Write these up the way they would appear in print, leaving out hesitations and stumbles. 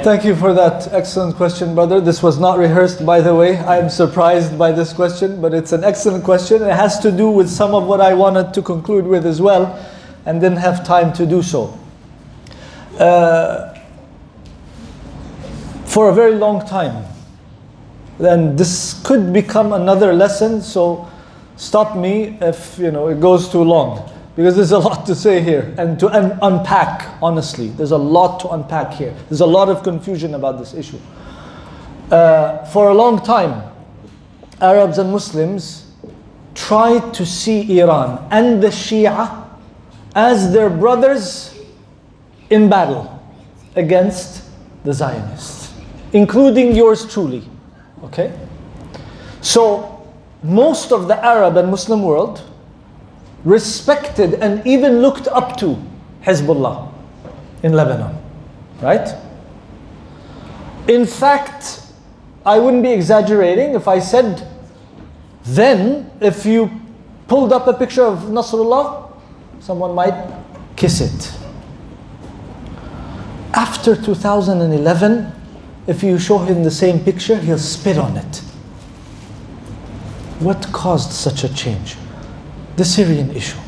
Thank you for that excellent question, brother. This was not rehearsed, by the way. I'm surprised by this question, but it's an excellent question. It has to do with some of what I wanted to conclude with as well, and didn't have time to do so. For a very long time, and this could become another lesson, so stop me if it goes too long, because there's a lot to say here and to unpack. Honestly, there's a lot to unpack here. There's a lot of confusion about this issue. For a long time, Arabs and Muslims tried to see Iran and the Shia as their brothers in battle against the Zionists, including yours truly. Okay? So most of the Arab and Muslim world respected and even looked up to Hezbollah in Lebanon, right? In fact, I wouldn't be exaggerating if I said then, if you pulled up a picture of Nasrullah, someone might kiss it. After 2011, if you show him the same picture, he'll spit on it. What caused such a change? The Syrian issue.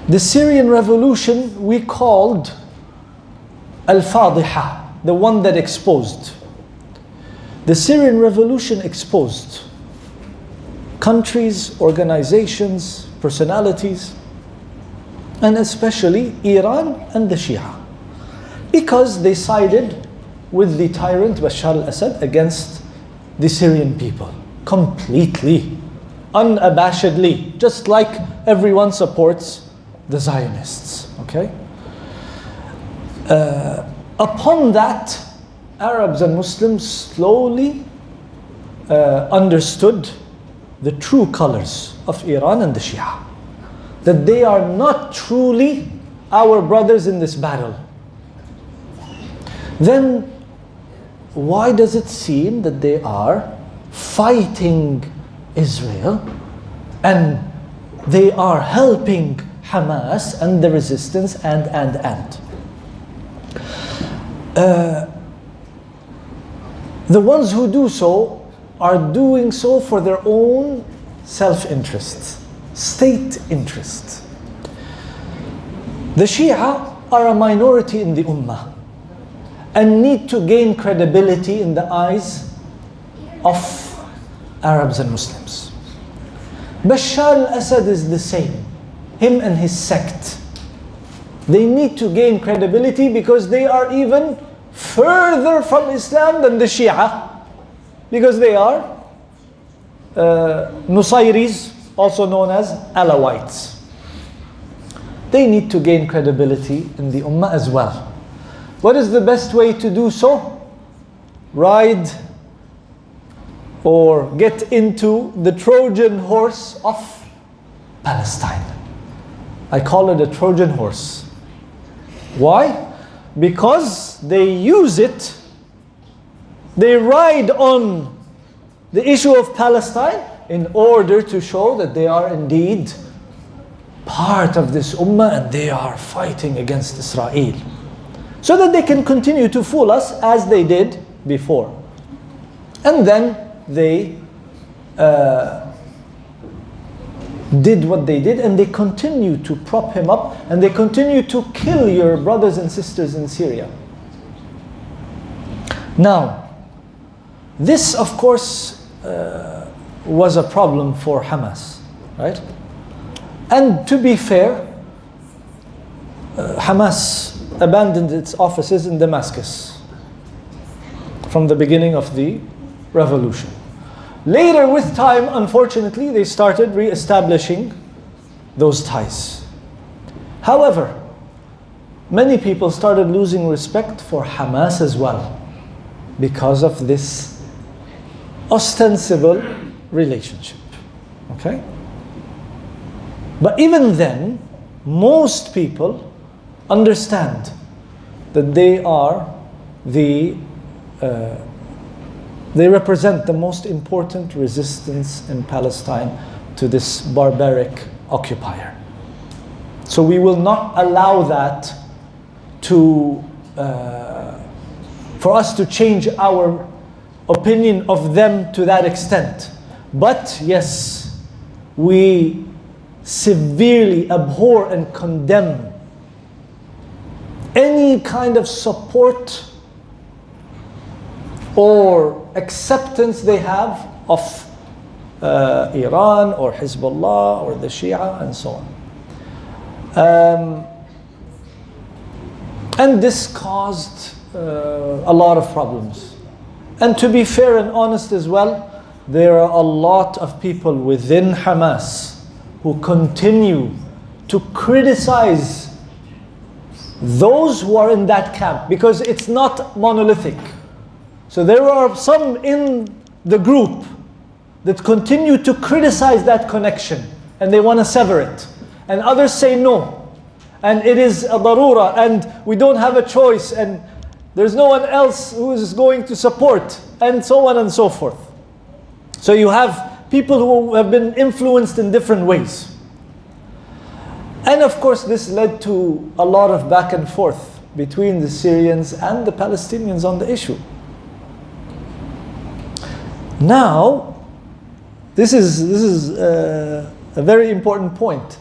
The Syrian revolution we called Al-Fadiha, the one that exposed. The Syrian revolution exposed countries, organizations, personalities, and especially Iran and the Shia, because they sided with the tyrant Bashar al-Assad against the Syrian people completely, unabashedly, just like everyone supports the Zionists. Okay? Upon that, Arabs and Muslims slowly understood the true colors of Iran and the Shia, that they are not truly our brothers in this battle. Then why does it seem that they are fighting Israel and they are helping Hamas and the resistance and? The ones who do so are doing so for their own self-interest, state interest. The Shia are a minority in the Ummah and need to gain credibility in the eyes of Arabs and Muslims. Bashar al-Assad is the same, him and his sect. They need to gain credibility because they are even further from Islam than the Shia, because they are Nusayris, also known as Alawites. They need to gain credibility in the Ummah as well. What is the best way to do so? Ride or get into the Trojan horse of Palestine. I call it a Trojan horse. Why? Because they use it, they ride on the issue of Palestine in order to show that they are indeed part of this ummah and they are fighting against Israel, so that they can continue to fool us as they did before. And then they did what they did, and they continue to prop him up, and they continue to kill your brothers and sisters in Syria. Now, this of course was a problem for Hamas, right? And to be fair, Hamas abandoned its offices in Damascus from the beginning of the revolution. Later, with time, unfortunately, they started re-establishing those ties. However, many people started losing respect for Hamas as well because of this ostensible relationship. Okay? But even then, most people understand that they are they represent the most important resistance in Palestine to this barbaric occupier. So we will not allow that to for us to change our opinion of them to that extent. But yes, we severely abhor and condemn any kind of support or acceptance they have of Iran or Hezbollah or the Shia and so on. And this caused a lot of problems. And to be fair and honest as well, there are a lot of people within Hamas who continue to criticize those who are in that camp, because it's not monolithic. So there are some in the group that continue to criticize that connection and they want to sever it. And others say no. And it is a darura and we don't have a choice and there's no one else who is going to support, and so on and so forth. So you have people who have been influenced in different ways. And of course this led to a lot of back and forth between the Syrians and the Palestinians on the issue. Now, this is a very important point.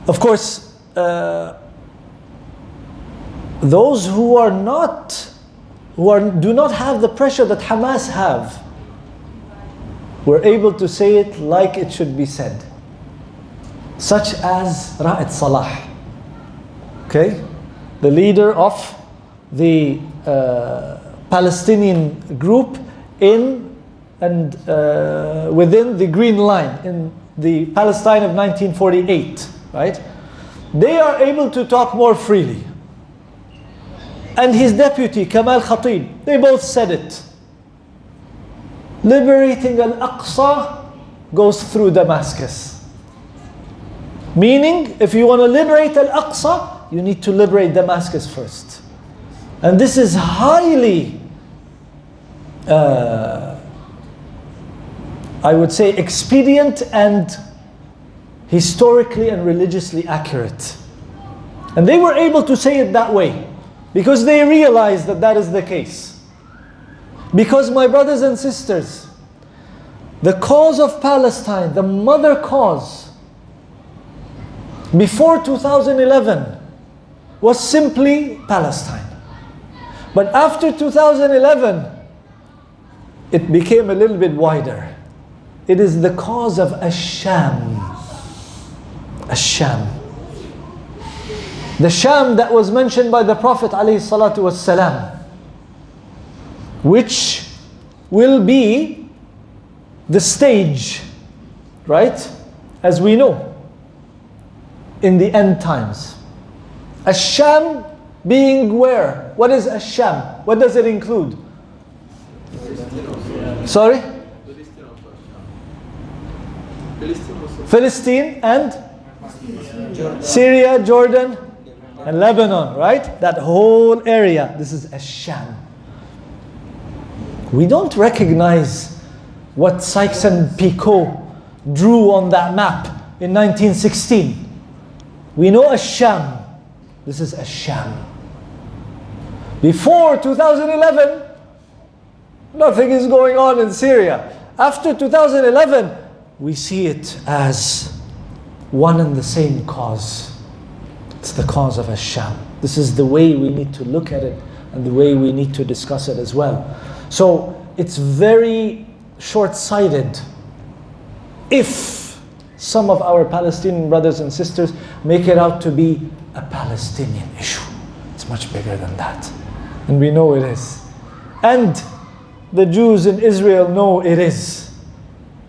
Of course, those who do not have the pressure that Hamas have, were able to say it like it should be said. Such as Ra'id Salah, okay, the leader of the Palestinian group in and within the Green Line in the Palestine of 1948, right? They are able to talk more freely. And his deputy, Kamal Khatib, they both said it. Liberating Al-aqsa goes through Damascus. Meaning, if you want to liberate Al-aqsa, you need to liberate Damascus first. And this is highly, I would say, expedient and historically and religiously accurate. And they were able to say it that way because they realized that that is the case. Because, my brothers and sisters, the cause of Palestine, the mother cause, before 2011 was simply Palestine. But after 2011, it became a little bit wider. It is the cause of Ash-Sham. Ash-Sham. The Sham that was mentioned by the Prophet ﷺ, which will be the stage, right, as we know, in the end times. Ash-Sham being where? What is Ash-Sham? What does it include? Sorry? Palestine and Syria, Jordan, and Lebanon, right? That whole area. This is Ash-Sham. We don't recognize what Sykes and Picot drew on that map in 1916. We know Ash-Sham. This is Ash-Sham. Before 2011, nothing is going on in Syria. After 2011, we see it as one and the same cause. It's the cause of Ash-Sham. This is the way we need to look at it and the way we need to discuss it as well. So it's very short-sighted if some of our Palestinian brothers and sisters make it out to be a Palestinian issue. It's much bigger than that. And we know it is. And the Jews in Israel know it is.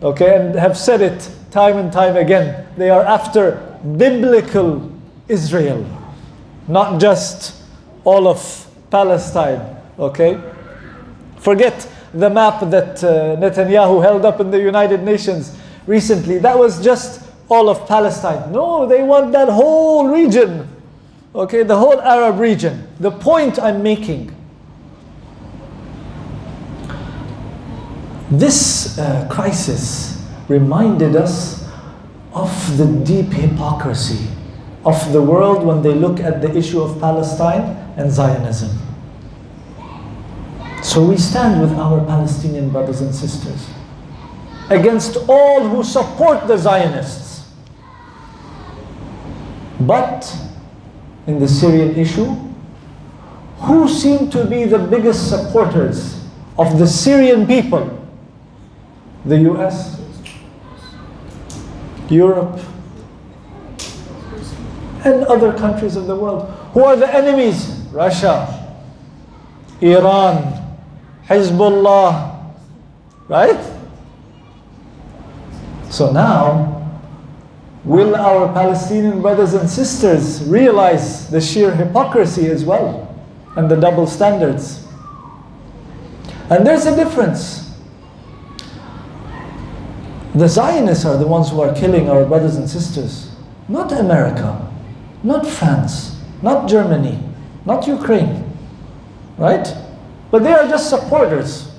Okay, and have said it time and time again. They are after biblical Israel, not just all of Palestine. Okay? Forget the map that Netanyahu held up in the United Nations recently. That was just all of Palestine. No, they want that whole region. Okay, the whole Arab region. The point I'm making, this crisis reminded us of the deep hypocrisy of the world when they look at the issue of Palestine and Zionism. So we stand with our Palestinian brothers and sisters against all who support the Zionists. But in the Syrian issue, who seem to be the biggest supporters of the Syrian people? The US, Europe, and other countries of the world. Who are the enemies? Russia, Iran, Hezbollah, right? So now, will our Palestinian brothers and sisters realize the sheer hypocrisy as well and the double standards? And there's a difference. The Zionists are the ones who are killing our brothers and sisters, not America, not France, not Germany, not Ukraine, right? But they are just supporters.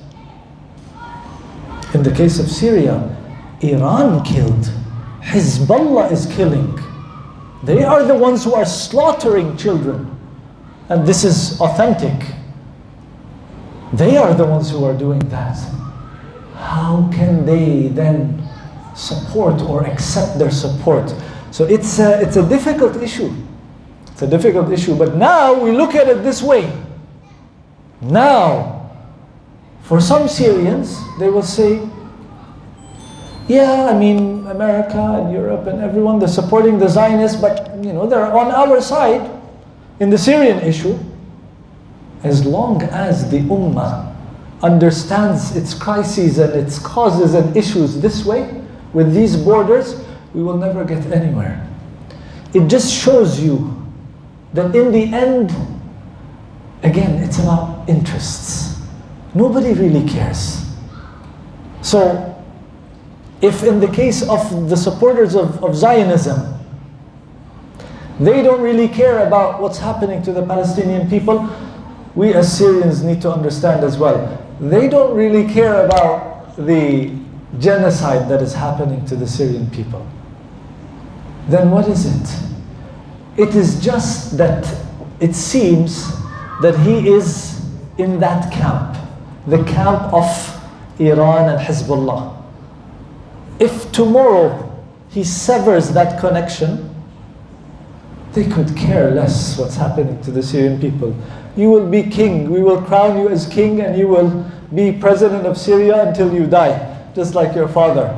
In the case of Syria, Iran killed. Hezbollah is killing. They are the ones who are slaughtering children. And this is authentic. They are the ones who are doing that. How can they then support or accept their support? So it's a difficult issue. It's a difficult issue. But now we look at it this way. Now, for some Syrians, they will say, yeah, I mean, America and Europe and everyone, they're supporting the Zionists, but they're on our side in the Syrian issue. As long as the Ummah understands its crises and its causes and issues this way, with these borders, we will never get anywhere. It just shows you that in the end, again, it's about interests. Nobody really cares. So, if in the case of the supporters of Zionism, they don't really care about what's happening to the Palestinian people, we as Syrians need to understand as well. They don't really care about the genocide that is happening to the Syrian people. Then what is it? It is just that it seems that he is in that camp, the camp of Iran and Hezbollah. If tomorrow he severs that connection, they could care less what's happening to the Syrian people. You will be king, we will crown you as king, and you will be president of Syria until you die, just like your father,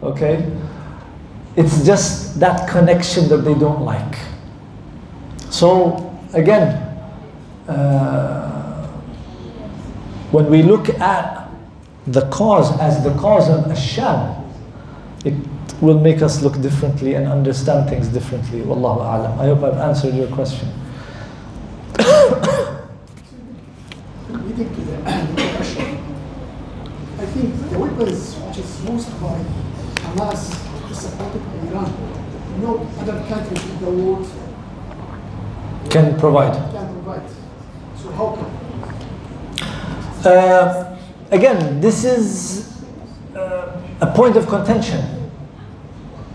okay? It's just that connection that they don't like. So, again, when we look at the cause as the cause of Asham, it will make us look differently and understand things differently. Wallahu a'lam. I hope I've answered your question. Leading to the question, I think the weapons which is used by Hamas is supported by Iran. No other countries in the world can provide. So how come? Again, this is a point of contention.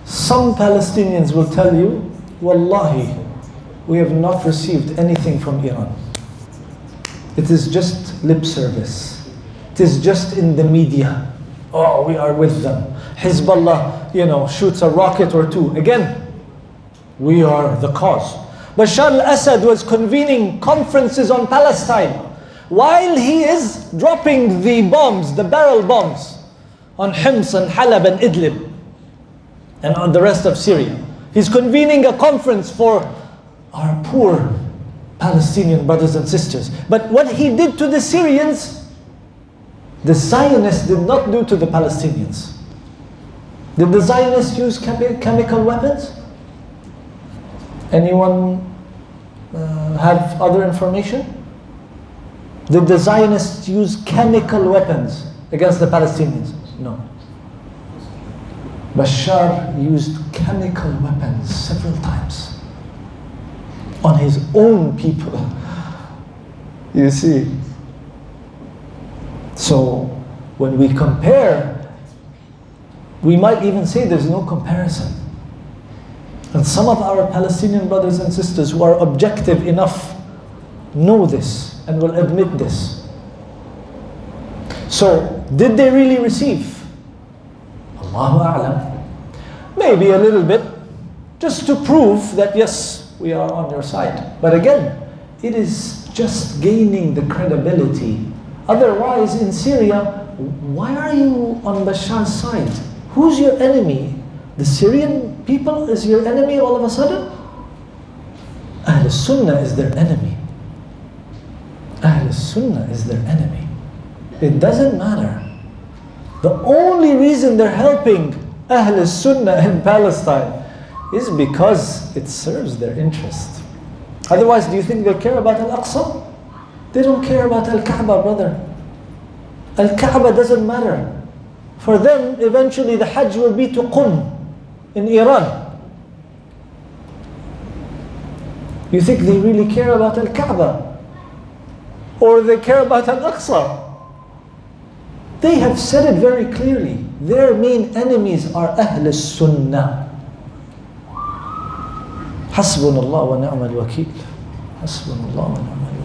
Some Palestinians will tell you, Wallahi, we have not received anything from Iran. It is just lip service. It is just in the media. Oh, we are with them. Hezbollah, shoots a rocket or two. Again, we are the cause. Bashar al-Assad was convening conferences on Palestine while he is dropping the bombs, the barrel bombs, on Hims and Halab and Idlib and on the rest of Syria. He's convening a conference for our poor Palestinian brothers and sisters. But what he did to the Syrians, the Zionists did not do to the Palestinians. Did the Zionists use chemical weapons? Anyone have other information? Did the Zionists use chemical weapons against the Palestinians? No. Bashar used chemical weapons several times on his own people. You see? So when we compare, we might even say there's no comparison. And some of our Palestinian brothers and sisters who are objective enough know this and will admit this. So, did they really receive? Allahu A'lam. Maybe a little bit, just to prove that yes, we are on your side. But again, it is just gaining the credibility. Otherwise, in Syria, why are you on Bashar's side? Who's your enemy? The Syrian people is your enemy all of a sudden? Ahl Sunnah is their enemy. Ahl Sunnah is their enemy. It doesn't matter. The only reason they're helping Ahl Sunnah in Palestine is because it serves their interest. Otherwise, do you think they care about Al-aqsa? They don't care about Al-Kaaba, brother. Al-Kaaba doesn't matter. For them, eventually the Hajj will be to Qum in Iran. You think they really care about Al-Kaaba? Or they care about Al-Aqsa? They have said it very clearly. Their main enemies are Ahl Sunnah. حسبنا الله ونعم الوكيل. حسبنا الله ونعم الوكيل.